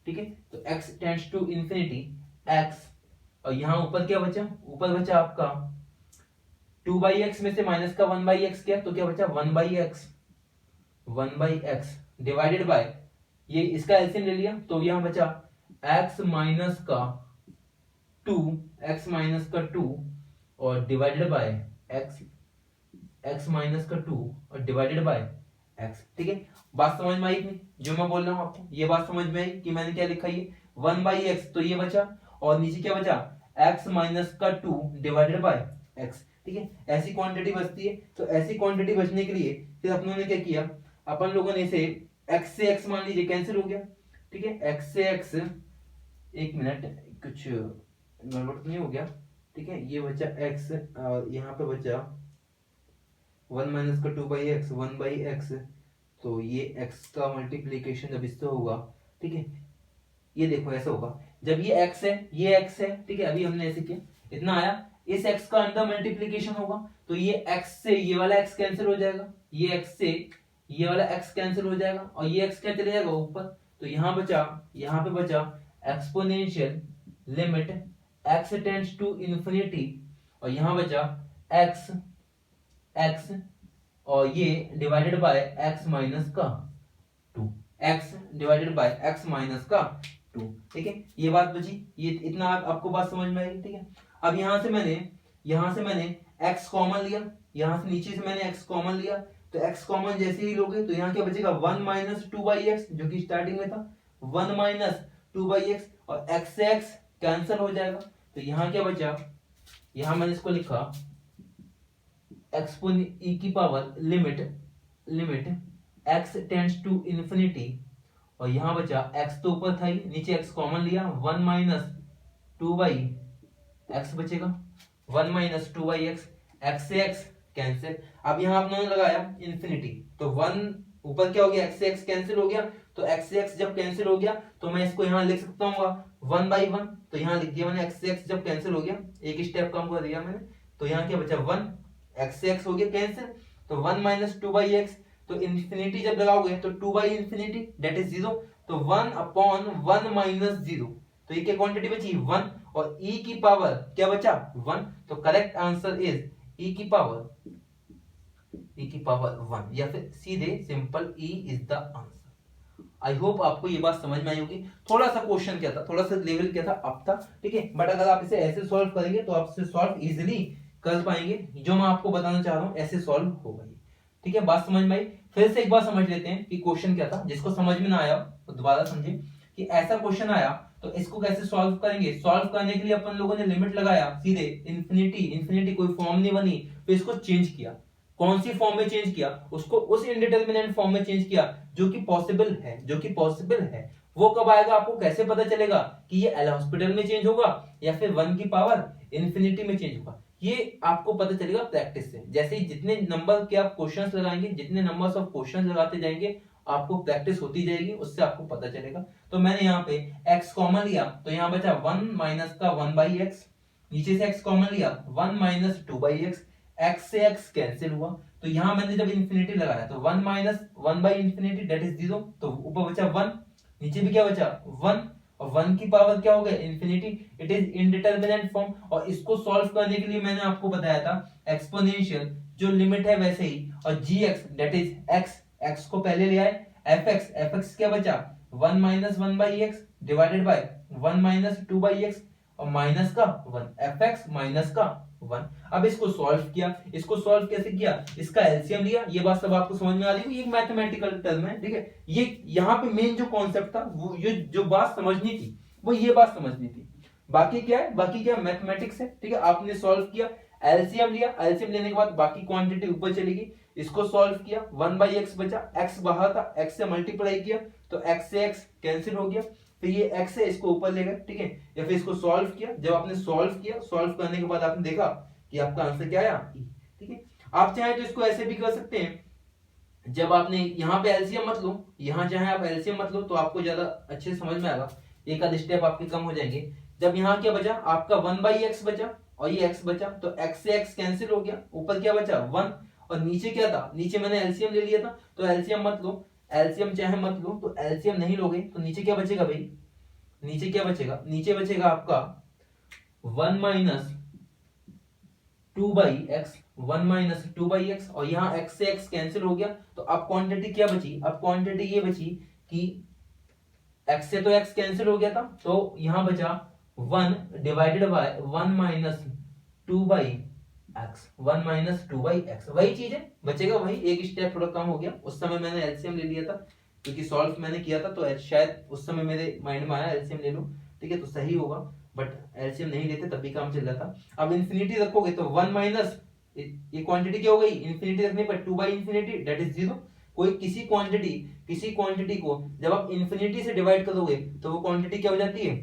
ठीक है, तो x tends to infinity x, और यहां ऊपर क्या बचा, ऊपर बचा आपका टू बाई एक्स में से माइनस का वन बाई एक्स किया तो क्या बचा, one by x divided by, ये इसका एलसीएम ले लिया तो यहां बचा एक्स माइनस का टू और डिवाइडेड बाय एक्स माइनस का 2 और डिवाइडेड बाय एक्स। ठीक है, बात समझ में आई नहीं जो मैं बोल रहा हूं आपको, ये बात समझ में आई कि मैंने क्या लिखा, ये वन बाई एक्स तो ये बचा और नीचे क्या बचा, एक्स माइनस का 2 डिवाइडेड बाय एक्स। ठीक है, ऐसी क्वांटिटी बचती है। तो ऐसी क्वांटिटी बचने के लिए फिर अपन ने क्या किया, अपन लोगों ने इसे एक्स से एक्स मान लीजिए कैंसिल हो गया। ठीक है, एक्स से एक्स, एक मिनट कुछ गड़बड़ तो नहीं हो गया। ठीक है, ये बचा एक्स और यहाँ पे बचा वन माइनस का to by x, one by x, तो ये एक्स का मल्टीप्लीकेशन जब इससे होगा, ठीक है, ये देखो ऐसा होगा, जब ये एक्स है ये एक्स है, ठीक है, अभी हमने ऐसे किया इतना आया, इस एक्स का अंदर मल्टीप्लीकेशन होगा तो ये एक्स से ये वाला एक्स कैंसिल हो जाएगा, ये एक्स से ये वाला एक्स कैंसिल हो जाएगा और ये एक्स क्या चले जाएगा ऊपर, तो यहाँ पे बचा exponential limit x tends to infinity और यहाँ बचा एक्स और ये डिवाइडेड बाय एक्स माइनस का 2, x divided by x minus का 2। ठीक है, ये बात बची, ये इतना आपको बात समझ में आई। ठीक है, अब यहां से मैंने x कॉमन लिया, यहां से नीचे से मैंने x कॉमन लिया, तो x कॉमन जैसे ही लोगे तो यहाँ क्या बचेगा, one minus two by x जो कि स्टार्टिंग में था, one minus two by x और x से x कैंसिल हो जाएगा तो यहाँ क्या बचा, यहाँ मैंने इसको लिखा एक्सपोन e की power limit x tends to infinity और यहाँ बचा x तो ऊपर था ही, नीचे x कॉमन लिया, one minus two by x बचेगा, one minus two by x, x से एक्स कैंसिल। अब यहाँ आपने लगाया इन्फिनिटी तो वन ऊपर क्या हो गया, एक्स से एक्स कैंसिल हो गया, तो एक्स से एक्स जब कैंसिल हो गया तो मैं इसको यहाँ लिख सकता हूँ वन बाई वन, तो यहाँ लिख दिया मैंने, एक्स से एक्स जब कैंसिल हो गया, एक स्टेप कम कर दिया मैंने, तो यहाँ क्या बचा वन, एक्स से एक्स हो गया कैंसिल, तो one minus two by x, तो इन्फिनिटी जब लगाओगे तो two by infinity that is zero, तो one upon one minus zero, तो ये क्या क्वांटिटी बची वन और e की पावर क्या बचा वन, तो करेक्ट आंसर इज e की पावर वन या फिर सीधे simple e is the answer. I hope आपको ये बात समझ में आई होगी। थोड़ा सा क्वेश्चन क्या था, थोड़ा सा लेवल क्या था अब था, ठीक है, बट अगर आप इसे ऐसे सॉल्व करेंगे तो आप इसे सॉल्व इजीली कर पाएंगे, जो मैं आपको बताना चाह रहा हूं ऐसे सॉल्व होगा ये। ठीक है, बात समझ में आई। फिर से एक बार समझ लेते हैं कि क्वेश्चन क्या था, जिसको समझ में ना आया तो दोबारा समझे कि ऐसा क्वेश्चन आया तो इसको कैसे सॉल्व करेंगे। सॉल्व करने के लिए अपन लोगों ने लिमिट लगाया सीधे इन्फिनिटी, कोई फॉर्म नहीं बनी, फिर इसको चेंज किया, कौन सी फॉर्म में चेंज किया, उसको उस इंडिटरमिनेंट फॉर्म में चेंज किया जो कि पॉसिबल है। वो कब आएगा आपको कैसे पता चलेगा कि ये एल हॉस्पिटल में चेंज होगा या फिर वन की पावर इन्फिनिटी में चेंज होगा, ये आपको पता चलेगा प्रैक्टिस से। जैसे ही जितने नंबर के आप क्वेश्चंस लगाएंगे, जितने नंबर्स ऑफ क्वेश्चंस लगाते जाएंगे, आपको प्रैक्टिस होती जाएगी, उससे आपको पता चलेगा। तो मैंने यहाँ पे x कॉमन लिया तो यहाँ बचा वन माइनस का वन बाई एक्स, नीचे से x कॉमन लिया one minus two by x, x से x कैंसिल हुआ, तो यहाँ मैंने जब इन्फिनिटी लगाया तो one minus one by infinity that is zero, तो ऊपर बचा वन, नीचे भी क्या बचा वन, और वन की पावर क्या हो गया infinity, it is indeterminate form. और इसको सॉल्व करने के लिए मैंने आपको बताया था एक्सपोनेंशियल जो लिमिट है वैसे ही, और gx दैट इज x को पहले ले आए, fx क्या बचा one minus one by x divided by one minus two by x और माइनस का वन, fx माइनस का वन। अब इसको सॉल्व किया, इसको सॉल्व कैसे किया, इसका एलसीएम लिया, ये बात सब आपको समझ में आ रही है, ये मैथमेटिकल टर्म है, ठीक है। ये यहाँ पे मेन जो कॉन्सेप्ट था वो ये जो बात समझनी थी वो ये बात समझनी थी, बाकी क्या है, बाकी क्या मैथमेटिक्स है, ठीक है। आपने सॉल्व किया, एलसीएम लिया, एलसीएम लेने के बाद बाकी क्वांटिटी ऊपर चलेगी, इसको सॉल्व किया, वन बाई एक्स बचा, एक्स बाहर था, एक्स से मल्टीप्लाई किया तो एक्स से एक्स कैंसिल हो गया, फिर ये एक्स है इसको ऊपर ले गए, ठीक है, या फिर इसको सॉल्व किया। जब आपने सॉल्व किया, सॉल्व करने के बाद आपने देखा कि आपका आंसर क्या आया, ठीक है। आप चाहे तो इसको ऐसे भी कर सकते हैं, जब आपने यहाँ पे एलसीएम मत लो, यहाँ चाहे आप एलसीएम मत लो तो आपको ज्यादा अच्छे समझ में आएगा, एक आध स्टेप आपके कम हो जाएंगे। जब यहाँ क्या बचा आपका वन बाई एक्स बचा और ये एक्स बचा, तो एक्स से एक्स कैंसिल हो गया, ऊपर क्या बचा वन, और नीचे क्या था, नीचे मैंने एलसीएम ले लिया था, तो एलसीएम मत लो, एलसीएम चाहे मत लो, तो एलसीएम नहीं लोगे तो नीचे क्या बचेगा भाई, नीचे क्या बचेगा, नीचे बचेगा आपका one minus two by x 1 minus 2/x, और यहाँ x से x कैंसिल हो गया, तो अब क्वांटिटी क्या बची, अब क्वांटिटी ये बची कि x से तो x कैंसिल हो गया था, तो यहाँ बचा 1 divided bye 1 minus 2/x, 1 minus 2/x, वही चीज है, बचेगा वही, एक स्टेप थोड़ा कम हो गया। उस समय मैंने एलसीएम ले लिया था क्योंकि सॉल्व मैंने किया था, तो शायद उस समय मेरे माइंड में आया एलसीएम ले लूं, ठीक है, तो सही होगा, बट एलसीएम नहीं लेते तब भी काम चल रहा था। अब इंफिनिटी रखोगे तो 1 माइनस ये क्वांटिटी क्या हो गई, इंफिनिटी रखने पर 2/इंफिनिटी दैट इज 0। कोई किसी क्वांटिटी को जब आप इंफिनिटी से डिवाइड करोगे तो वो क्वांटिटी क्या हो जाती है,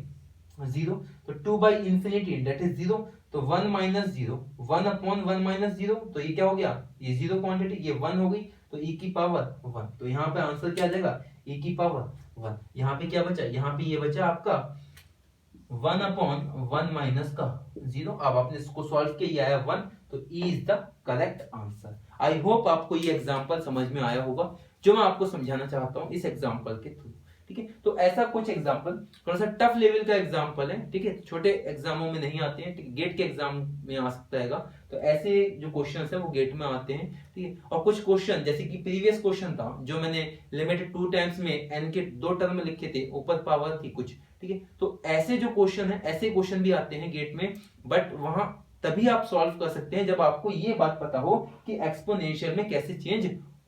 0। तो 2/इंफिनिटी दैट इज 0, तो 1 माइनस 0, 1 अपॉन 1 माइनस 0, तो ये क्या हो गया, ये 0 क्वांटिटी, ये 1 हो गई, तो e की पावर 1, तो यहाँ पे आंसर क्या आ जाएगा, e की पावर 1। यहाँ पे क्या बचा, यहाँ पे ये बचा आपका 1 अपॉन 1 माइनस का 0। अब आपने इसको सॉल्व किया, ये आया 1, तो E is the correct answer. I hope आपको ये एग्जांपल समझ में आया होगा जो मैं आपको समझाना चाहता हूं इस एग्जांपल के थ्रू, ठीक है। तो ऐसा कुछ एग्जांपल थोड़ा सा टफ लेवल का एग्जांपल है, ठीक है, छोटे एग्जामों में नहीं आते हैं, ठीक है, गेट के एग्जाम में आ सकता है, तो ऐसे जो क्वेश्चंस है वो गेट में आते हैं, ठीक है। और कुछ क्वेश्चन जैसे कि प्रीवियस क्वेश्चन था जो मैंने लिमिट 2 टाइम्स में n के 2 टर्म लिखे थे, ऊपर पावर थी कुछ, ठीक है, तो ऐसे जो क्वेश्चन है, ऐसे क्वेश्चन भी आते हैं गेट में, बट वहां तभी आप सॉल्व कर सकते हैं जब आपको ये बात पता हो कि एक्सपोनेंशियल में कैसे चेंज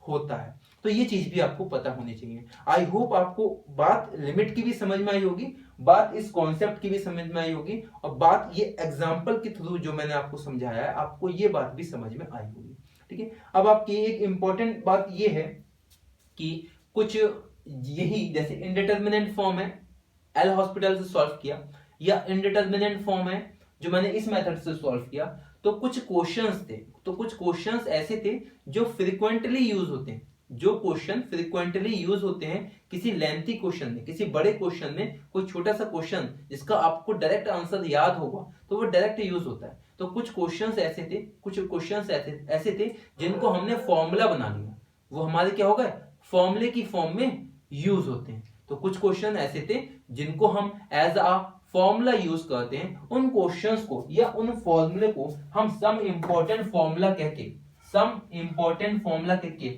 होता है, तो ये चीज भी आपको पता होनी चाहिए। आई होप आपको बात लिमिट की भी समझ में आई होगी, बात इस कॉन्सेप्ट की भी समझ में आई होगी, और बात ये एग्जांपल के थ्रू जो मैंने आपको समझाया है आपको ये बात भी समझ में आई होगी, ठीक है। अब आपकी एक इंपॉर्टेंट बात ये है कि कुछ यही जैसे इनडिटरमिनेंट फॉर्म है, एल हॉस्पिटल से सॉल्व किया, या इनडिटरमिनेंट फॉर्म है जो मैंने इस मेथड से सॉल्व किया, तो कुछ क्वेश्चंस थे, तो कुछ क्वेश्चंस ऐसे थे जो फ्रीक्वेंटली यूज होते हैं, जो क्वेश्चन फ्रीक्वेंटली यूज होते हैं किसी लेंथी क्वेश्चन में, किसी बड़े क्वेश्चन में कोई छोटा सा क्वेश्चन जिसका आपको डायरेक्ट आंसर याद होगा तो वो डायरेक्ट यूज होता है। तो कुछ क्वेश्चंस ऐसे थे, कुछ क्वेश्चंस ऐसे थे जिनको हमने फॉर्मूला बना लिया, वो हमारे क्या हो गए, फॉर्मूले की फॉर्म में यूज होते हैं। तो कुछ क्वेश्चन ऐसे थे जिनको हम एज अ फॉर्मूला यूज करते हैं, उन क्वेश्चंस को या उन फॉर्मूले को हम सम इंपॉर्टेंट फॉर्मूला कह के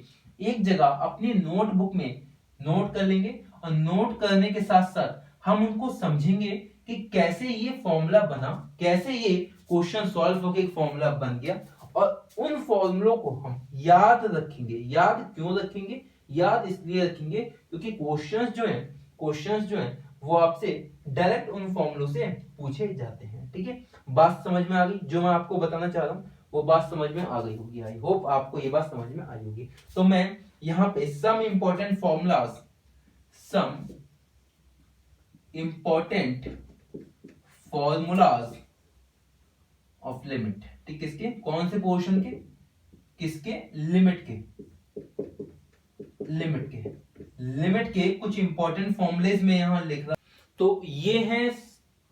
एक जगह अपनी नोटबुक में नोट कर लेंगे, और नोट करने के साथ साथ हम उनको समझेंगे कि कैसे ये फॉर्मूला बना, कैसे ये क्वेश्चन सॉल्व होकर एक फॉर्मूला बन गया, और उन फॉर्मूलों को हम याद रखेंगे। याद क्यों रखेंगे, याद इसलिए रखेंगे क्योंकि क्वेश्चंस जो हैं वो आपसे डायरेक्ट उन फॉर्मूलों से पूछे जाते हैं, ठीक है। बात समझ में आ गई, जो मैं आपको बताना चाह रहा हूं वो बात समझ में आ गई होगी, आई होप आपको ये बात समझ में आई होगी। तो मैं यहां पे some important formulas of limit, ठीक, किसके, कौन से पोर्शन के, किसके, लिमिट के कुछ इंपॉर्टेंट फॉर्मुलेज में यहां लिख रहा। तो ये हैं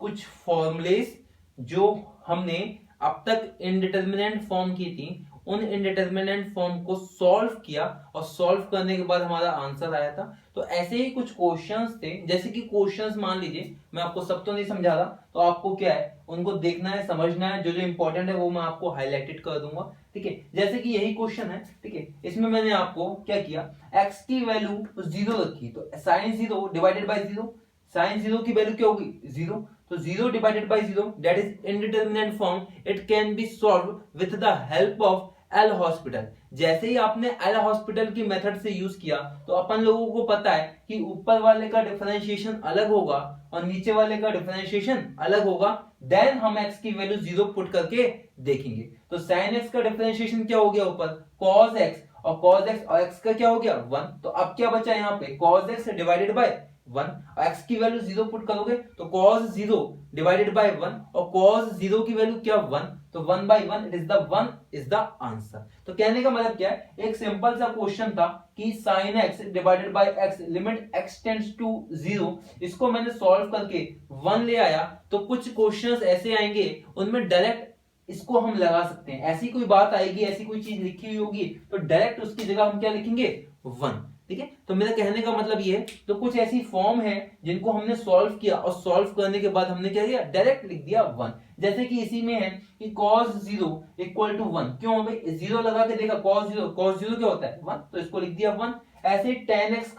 कुछ फॉर्मुलेज जो हमने अब तक इनडिटरमिनेंट फॉर्म की थी, उन इनडिटरमिनेंट फॉर्म को सॉल्व किया, और सॉल्व करने के बाद हमारा आंसर आया था। तो ऐसे ही कुछ क्वेश्चंस थे, जैसे कि क्वेश्चंस मान लीजिए, मैं आपको सब तो नहीं समझा रहा, तो आपको क्या है उनको देखना है, समझना है, जो जो इंपॉर्टेंट है वो मैं आपको हाईलाइटेड कर दूंगा, ठीक है। जैसे कि यही क्वेश्चन है, ठीक है, इसमें मैंने आपको क्या किया, x की वैल्यू 0 रखी, तो sin 0 डिवाइडेड बाय 0, sin 0 की वैल्यू क्या होगी, 0, तो 0 divided by 0 that is indeterminate form, it can be solved with the help of L'Hospital. जैसे ही आपने एल हॉस्पिटल की मेथड से यूज किया, तो अपन लोगों को पता है कि ऊपर वाले का डिफरेंशिएशन अलग होगा और नीचे वाले का डिफरेंशिएशन अलग होगा, देन हम x की वैल्यू 0 पुट करके देखेंगे। तो sin x का डिफरेंशिएशन क्या हो गया ऊपर, cos x, और cos x और x का क्या हो गया 1, तो अब क्या बचा यहाँ पे cos x divided bye 1, x की वैल्यू 0 पुट करोगे तो cos 0 डिवाइडेड बाय 1, और cos 0 की वैल्यू क्या 1, तो 1/1 it is the 1 is the answer. तो कहने का मतलब क्या है, एक सिंपल सा क्वेश्चन था कि sin x divided by x limit x tends to 0, इसको मैंने सॉल्व करके 1 ले आया। तो कुछ क्वेश्चंस ऐसे आएंगे उनमें डायरेक्ट इसको हम लगा सकते हैं, ऐसी कोई बात आएगी, ऐसी कोई चीज लिखी हुई होगी तो डायरेक्ट उसकी जगह हम क्या लिखेंगे 1, ठीक है। तो मेरा कहने का मतलब ये है, तो कुछ ऐसी फॉर्म है जिनको हमने सॉल्व किया और सॉल्व करने के बाद हमने क्या किया, डायरेक्ट लिख दिया 1। जैसे कि इसी में है कि cos 0 इक्वल टू 1, क्यों भाई 0 लगा के देखा, cos 0 क्या होता है 1, तो इसको लिख दिया 1। ऐसे tan x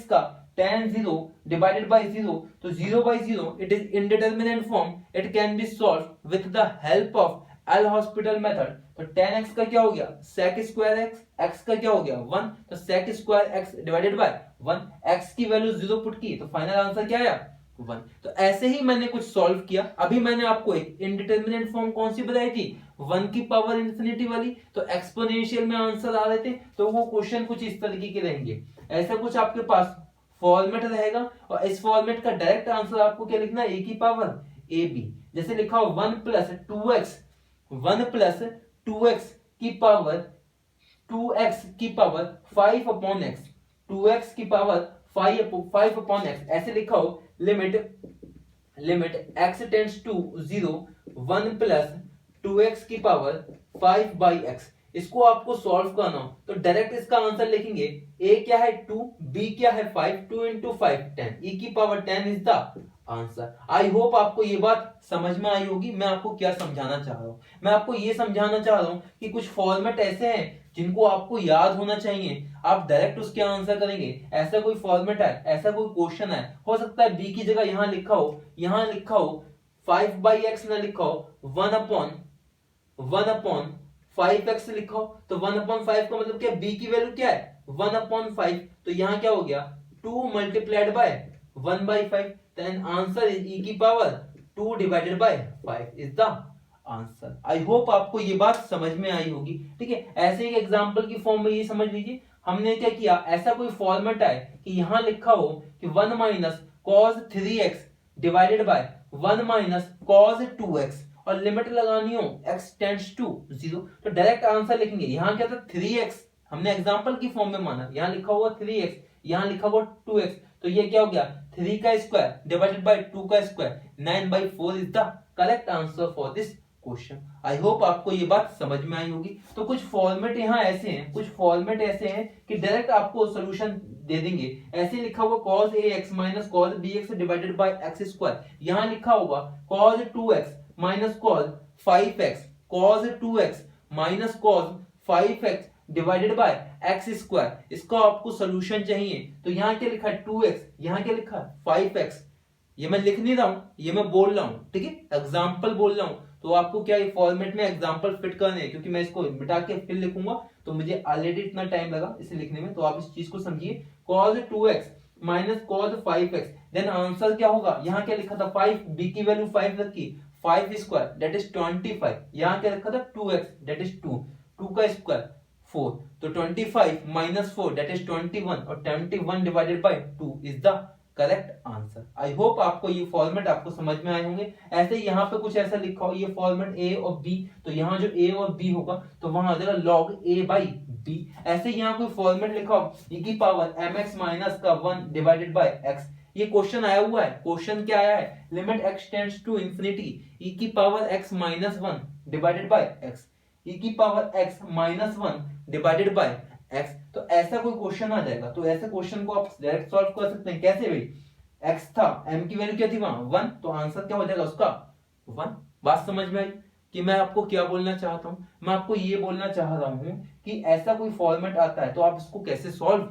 का tan 0 divided by 0, तो 0 by 0 it is indeterminate form, it can be solved with the help of L'Hospital method। तो tan x का क्या हो गया sec स्क्वायर x, x का क्या हो गया 1, तो sec square x divided bye 1, x की वैल्यू 0 पुट की तो फाइनल आंसर क्या आया 1। तो ऐसे ही मैंने कुछ सॉल्व किया। अभी मैंने आपको एक इंडिटरमिनेट फॉर्म कौन सी बताई थी, 1 की पावर इंफिनिटी वाली, तो एक्सपोनेंशियल में आंसर आ रहे थे, तो वो क्वेश्चन कुछ इस तरीके के रहेंगे। ऐसा कुछ आपके पास फॉर्मेट रहेगा और इस फॉर्मेट का डायरेक्ट आंसर आपको क्या लिखना है, ए की पावर ए बी। जैसे लिखा हो 1 प्लस 2x की पावर 2x की पावर 5 अपॉन x, 2x की पावर 5 अपॉन x, ऐसे लिखा हो limit x tends to 0 1 plus 2x की पावर 5 बाई x। इसको आपको सॉल्व करना हो तो डायरेक्ट इसका आंसर लिखेंगे, a क्या है 2, b क्या है 5, 2 इंटू 5 10, e की power 10 is the answer. I hope आपको ये बात समझ में आई होगी। मैं आपको क्या समझाना चाह रहा हूँ, मैं आपको ये समझाना चाह रहा हूँ कि कुछ फॉर्मेट ऐसे हैं जिनको आपको याद होना चाहिए, आप डायरेक्ट उसके आंसर करेंगे। ऐसा कोई फॉर्मेट है, ऐसा कोई क्वेश्चन है, हो सकता है बी की जगह यहां लिखा हो 5 बाई एक्स ना लिखा हो 1 अपॉन 5x लिखा हो, तो 1/5 का मतलब क्या, b की वैल्यू क्या है 1/5, तो यहां क्या हो गया 2 multiplied by 1/5, then answer is e की पावर 2 divided by 5 is the answer. I hope आपको ये बात समझ में आई होगी। ठीक है, ऐसे ही एग्जांपल की फॉर्म में ये समझ लीजिए, हमने क्या किया, ऐसा कोई फॉर्मेट है कि यहां लिखा हो कि 1 minus cos 3x divided by 1 minus cos 2x और लिमिट लगानी हो x टेंड्स टू 0, तो डायरेक्ट आंसर लिखेंगे। यहां क्या था 3x, हमने एग्जांपल की फॉर्म में माना, यहां लिखा हुआ 3x, यहां लिखा हुआ 2x, तो ये क्या हो गया 3 का स्क्वायर डिवाइडेड बाय 2 का square, 9/4 is the correct answer for this question. I hope आपको ये बात समझ में आई होगी। तो कुछ फॉर्मेट यहाँ ऐसे हैं, कुछ फॉर्मेट ऐसे हैं कि डायरेक्ट आपको सॉल्यूशन दे देंगे। ऐसे लिखा हुआ cos ax minus cos bx divided by x square, यहां लिखा हुआ cos 2x minus cos 5x, cos 2x minus cos 5x divided by x square, इसका आपको सॉल्यूशन चाहिए। तो यहाँ क्या लिखा है 2x, यहाँ क्या लिखा है 5x, ये मैं लिख नहीं रहा हूं, ये मैं बोल रहा हूं, ठीक है, एग्जाम्पल बोल रहा हूं। तो आपको क्या ये फॉर्मेट में एग्जाम्पल फिट करने हैं, क्योंकि मैं इसको मिटा के फिर लिखूंगा तो मुझे ऑलरेडी इतना टाइम लगा इसे लिखने में, तो आप इस चीज को समझिए। cos 2x minus cos 5x, then answer क्या होगा, यहाँ क्या लिखा था 5, b की वैल्यू 5 रखी, 5 स्क्वायर दैट इज 25, यहाँ क्या लिखा था 2x दैट इज 2 का स्क्वायर 4, तो 25 माइनस 4 दैट इज 21 और 21 divided by 2 is the correct answer. I hope आपको ये फॉर्मेट आपको समझ में आए होंगे। ऐसे यहाँ पे कुछ ऐसा लिखा हो, ये फॉर्मेट a और b, तो यहाँ जो a और b होगा तो वहां आ जाएगा log a बाई b। ऐसे यहाँ कोई फॉर्मेट लिखा हो e की पावर mx माइनस का 1 डिवाइडेड बाय x, ये क्वेश्चन आया हुआ है। क्वेश्चन क्या आया है, limit x tends to infinity e की power x minus 1 divided by x, e की power x minus 1 divided by x, तो ऐसा कोई क्वेश्चन आ जाएगा। तो ऐसे क्वेश्चन को आप डायरेक्ट सॉल्व कर सकते हैं। कैसे भाई, x था, m की वैल्यू क्या थी वहां 1, तो आंसर क्या हो जाएगा उसका 1। बात समझ में आई कि मैं आपको क्या बोलना चाहता हूं, मैं आपको ये बोलना चाह रहा हूं कि ऐसा कोई फॉर्मेट आता है तो आप इसको कैसे सॉल्व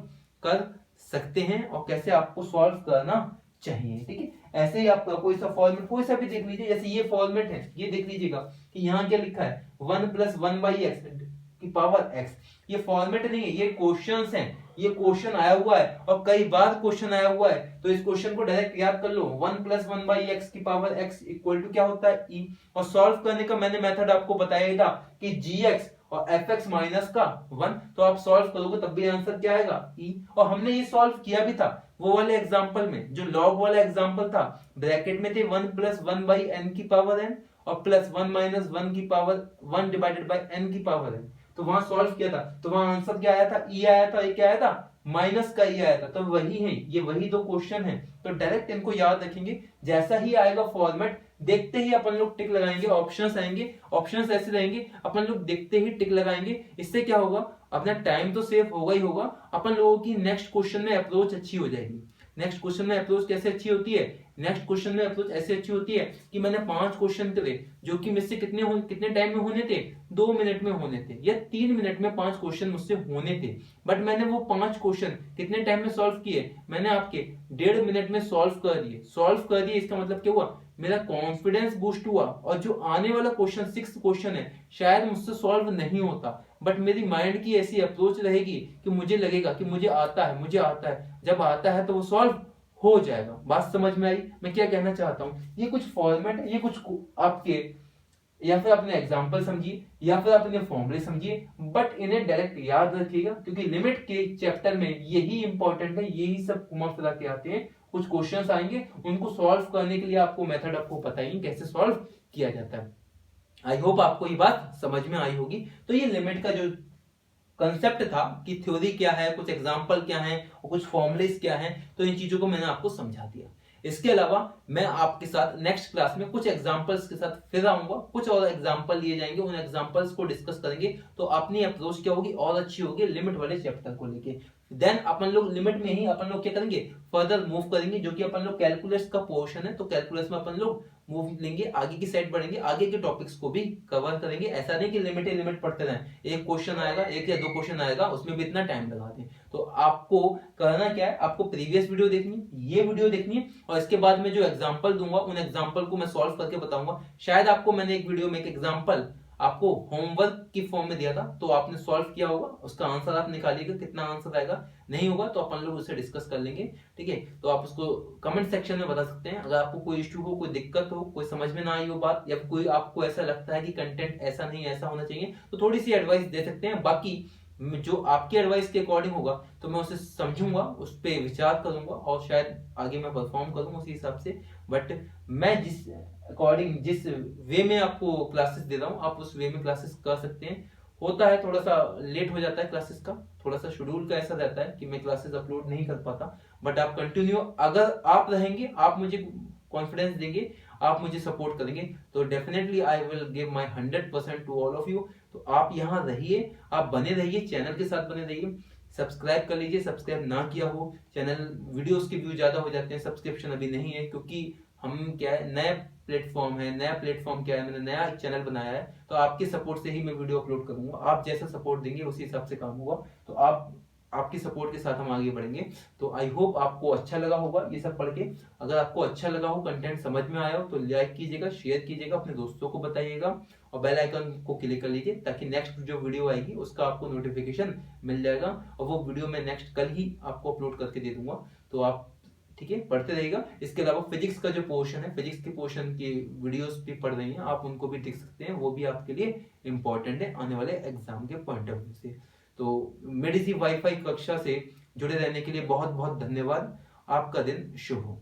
कर सकते हैं और कैसे आपको सॉल्व करना चाहिए। ठीक है, ऐसे ही आपका कोई सा फॉर्मेट कोई सा भी देख लीजिए, जैसे ये फॉर्मेट है, ये देख लीजिएगा कि यहाँ क्या लिखा है 1 प्लस 1 बाई एक्स की पावर x, ये फॉर्मेट नहीं है, ये क्वेश्चंस हैं, ये क्वेश्चन आया हुआ है और कई बार क्वेश्चन आया हुआ है, तो इस क्वेश्चन को डायरेक्ट याद कर लो। 1 प्लस 1 बाई एक्स की पावर x इक्वल टू क्या होता है e, और सॉल्व करने का मैंने मेथड आपको बताया था कि gx और fx माइनस का 1, तो आप सॉल्व करोगे तब भी आंसर क्या आएगा e। और हमने ये सॉल्व किया भी था वो वाले एग्जाम्पल में, जो लॉग वाला एग्जाम्पल था, ब्रैकेट में थे 1 प्लस 1 बाई n की पावर n और प्लस 1 माइनस 1 की पावर 1 डिवाइडेड बाई n की पावर n, तो वहां सॉल्व किया था, तो वहां आंसर क्या आया था e आया था, ये क्या आया था माइनस का e आया था, तो वही है, ये वही दो क्वेश्चन है। तो डायरेक्ट इनको याद रखेंगे, जैसा ही आएगा फॉर्मेट देखते ही अपन लोग टिक लगाएंगे, ऑप्शंस आएंगे, ऑप्शंस ऐसे रहेंगे, अपन लोग देखते ही टिक लगाएंगे। इससे क्या होगा, अपना टाइम तो सेव होगा ही होगा, अपन लोगों की नेक्स्ट क्वेश्चन में अप्रोच अच्छी हो जाएगी। नेक्स्ट क्वेश्चन में अप्रोच कैसे अच्छी होती है? नेक्स्ट क्वेश्चन में अप्रोच ऐसे अच्छी होती है कि मैंने 5 क्वेश्चन करे जो कि मुझसे कितने टाइम में होने थे, 2 मिनट में होने थे, या 3 मिनट में 5 क्वेश्चन मुझसे होने थे, बट मैंने वो 5 क्वेश्चन कितने टाइम में सॉल्व किए? मैंने आपके 1.5 मिनट में सॉल्व कर दिए। इसका मतलब क्या हुआ? मेरा कॉन्फिडेंस बूस्ट हुआ, और जो आने वाला क्वेश्चन 6th क्वेश्चन है शायद मुझसे सॉल्व नहीं होता, बट मेरी माइंड की ऐसी अप्रोच रहेगी कि मुझे लगेगा कि मुझे आता है, जब आता है तो वो सॉल्व हो जाएगा। बात समझ में आई मैं क्या कहना चाहता हूँ? ये कुछ फॉर्मेट है, ये कुछ आपके, या फिर अपने एग्जाम्पल समझिए या फिर अपने फॉर्मूले समझिए, बट इन्हें डायरेक्ट याद रखिएगा, क्योंकि लिमिट के चैप्टर में यही इंपॉर्टेंट है, यही सब घुमा फिरा के आते हैं। कुछ क्वेश्चंस आएंगे, उनको सॉल्व करने के लिए आपको मेथड आपको पता ही कैसे सॉल्व किया जाता है। आई होप आपको ये बात समझ में आई होगी। तो ये लिमिट का जो कंसेप्ट था कि थ्योरी क्या है, कुछ एग्जाम्पल क्या है और कुछ फॉर्मुलेस क्या है, तो इन चीजों को मैंने आपको समझा दिया। इसके अलावा मैं आपके साथ नेक्स्ट क्लास में कुछ एग्जांपल्स के साथ फिर आऊंगा, कुछ और एग्जांपल लिए जाएंगे, उन एग्जांपल्स को डिस्कस करेंगे, तो अपनी अप्रोच क्या होगी और अच्छी होगी लिमिट वाले चैप्टर को लेके। देन अपन लोग लिमिट में ही अपन लोग क्या करेंगे, फर्दर मूव करेंगे, जो कि अपन लोग कैलकुलस का पोर्शन है, तो कैलकुलस में अपन लोग मूव लेंगे, आगे की साइड बढ़ेंगे, आगे के टॉपिक्स को भी कवर करेंगे। ऐसा नहीं कि लिमिट पढ़ते रहें, एक क्वेश्चन आएगा, एक या 2 क्वेश्चन आएगा, उसमें भी इतना टाइम लगा दें। तो आपको करना क्या है, आपको प्रीवियस वीडियो देखनी है, ये वीडियो देखनी है, और इसके बाद में जो एग्जांपल दूंगा उन एग्जांपल को मैं सॉल्व करके बताऊंगा। शायद आपको मैंने एक वीडियो में एक एग्जांपल आपको होमवर्क की फॉर्म में दिया था, तो आपने सॉल्व किया होगा, उसका आंसर आप निकालिएगा, कितना आंसर आएगा, नहीं होगा तो अपन लोग उसे डिस्कस कर लेंगे। ठीक है, तो आप उसको कमेंट सेक्शन में बता सकते हैं। अगर आपको कोई इश्यू हो, कोई दिक्कत हो, कोई समझ में ना आई हो बात, या कोई आपको ऐसा लगता है कि कंटेंट ऐसा नहीं ऐसा होना चाहिए, तो थोड़ी सी एडवाइस दे सकते हैं। बाकी जो आपकी एडवाइस के अकॉर्डिंग होगा तो मैं उसे समझूंगा, उस पर विचार करूंगा, और शायद आगे मैं परफॉर्म करूंगा उसी हिसाब से। बट मैं जिस अकॉर्डिंग, जिस वे में आपको क्लासेस दे रहा हूँ, आप उस वे में क्लासेस कर सकते हैं। होता है थोड़ा सा लेट हो जाता है क्लासेस का, थोड़ा सा शेड्यूल का ऐसा रहता है कि मैं क्लासेस अपलोड नहीं कर पाता, बट आप कंटिन्यू अगर आप रहेंगे, आप मुझे कॉन्फिडेंस देंगे, आप मुझे सपोर्ट करेंगे, तो definitely I will give my 100% to all of you. तो आप यहाँ रहिए, आप बने रहिए, चैनल के साथ बने रहिए, सब्सक्राइब कर लीजिए, सब्सक्राइब ना किया हो चैनल, वीडियोस के व्यू ज्यादा हो जाते हैं, सब्सक्रिप्शन अभी नहीं है, क्योंकि हम क्या है, नया प्लेटफॉर्म क्या है, मैंने नया चैनल बनाया है, तो आपके सपोर्ट से ही मैं वीडियो अपलोड करूंगा। आप जैसा सपोर्ट देंगे उसी हिसाब से काम होगा, तो आपकी सपोर्ट के साथ हम आगे बढ़ेंगे। तो आई होप आपको अच्छा लगा होगा ये सब पढ़ के। अगर आपको अच्छा लगा हो, कंटेंट समझ में आया हो, तो लाइक कीजिएगा, शेयर कीजिएगा, अपने दोस्तों को बताइएगा, और बेल आइकन को क्लिक कर लीजिए, ताकि नेक्स्ट जो वीडियो आएगी उसका आपको नोटिफिकेशन मिल जाएगा, और वो वीडियो मैं नेक्स्ट कल ही आपको अपलोड करके दे दूंगा। तो आप ठीक है पढ़ते रहेगा। इसके अलावा फिजिक्स का जो पोर्शन है, फिजिक्स के पोर्शन की वीडियोस भी पढ़ रही हैं आप, उनको भी देख सकते हैं, वो भी आपके लिए इंपॉर्टेंट है आने वाले एग्जाम के पॉइंट ऑफ व्यू से। तो मेडिसी वाईफाई कक्षा से जुड़े रहने के लिए बहुत बहुत धन्यवाद। आपका दिन शुभ हो।